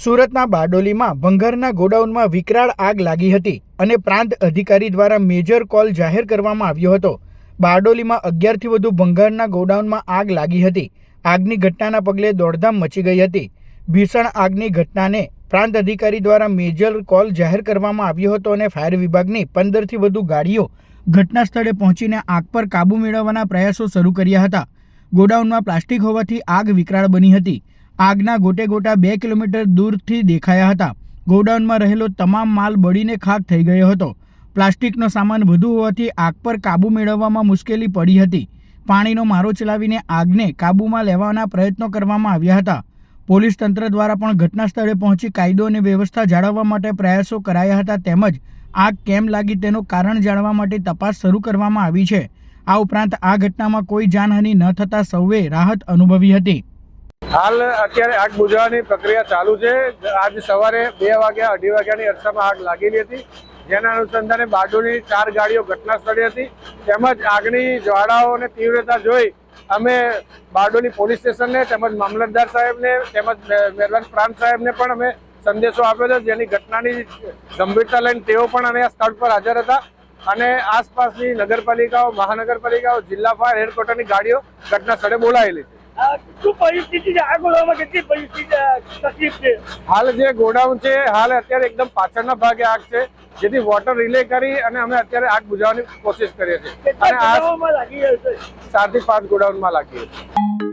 સુરતના બારડોલીમાં ભંગારના ગોડાઉનમાં વિકરાળ આગ લાગી હતી અને પ્રાંત અધિકારી દ્વારા મેજર કોલ જાહેર કરવામાં આવ્યો હતો। બારડોલીમાં 11થી વધુ ભંગારના ગોડાઉનમાં આગ લાગી હતી। આગની ઘટનાના પગલે દોડધામ મચી ગઈ હતી। ભીષણ આગની ઘટનાને પ્રાંત અધિકારી દ્વારા મેજર કોલ જાહેર કરવામાં આવ્યો હતો અને ફાયર વિભાગની 15થી વધુ ગાડીઓ ઘટના સ્થળે પહોંચીને આગ પર કાબૂ મેળવવાના પ્રયાસો શરૂ કર્યા હતા। ગોડાઉનમાં પ્લાસ્ટિક હોવાથી આગ વિકરાળ બની હતી। આગના ગોટે ગોટા 2 કિલોમીટર દૂરથી દેખાયા હતા। ગોડાઉનમાં રહેલો તમામ માલ બળીને ખાખ થઈ ગયો હતો। પ્લાસ્ટિકનો સામાન વધુ હોવાથી આગ પર કાબૂ મેળવવામાં મુશ્કેલી પડી હતી। પાણીનો મારો ચલાવીને આગને કાબૂમાં લેવાના પ્રયત્નો કરવામાં આવ્યા હતા। પોલીસ તંત્ર દ્વારા પણ ઘટના સ્થળે પહોંચી કાયદો અને વ્યવસ્થા જાળવવા માટે પ્રયાસો કરાયા હતા તેમજ આગ કેમ લાગી તેનું કારણ જાણવા માટે તપાસ શરૂ કરવામાં આવી છે। આ ઉપરાંત આ ઘટનામાં કોઈ જાનહાનિ ન થતાં સૌએ રાહત અનુભવી હતી। હાલ અત્યારે આગ બુઝાવવાની પ્રક્રિયા ચાલુ છે। આજ સવારે 2 વાગ્યા 2:30 વાગ્યાની અરસામાં આગ લાગેલી હતી, જેના અનુસંધાને બારડોલીની 4 ગાડીઓ ઘટના સ્થળે હતી। તેમજ આગની જ્વાળાઓની તીવ્રતા જોઈ અમે બારડોલી પોલીસ સ્ટેશનને તેમજ મામલતદાર સાહેબને તેમજ મહેરબાન પ્રાંત સાહેબને પણ અમે સંદેશો આપ્યો હતો, જેની ઘટનાની ગંભીરતા લઈને તેઓ પણ અમે આ સ્થળ પર હાજર હતા અને આસપાસની નગરપાલિકાઓ, મહાનગરપાલિકાઓ, જિલ્લા ફાયર હેડક્વાર્ટરની ગાડીઓ ઘટના સ્થળે બોલાયેલી છે। હાલ જે ગોડાઉન છે હાલ અત્યારે એકદમ પાછળના ભાગે આગ છે, જેથી વોટર રિલે કરી અને અમે અત્યારે આગ બુઝાવવાની કોશિશ કરીએ છીએ અને 4 થી 5 ગોડાઉનમાં લાગી છે।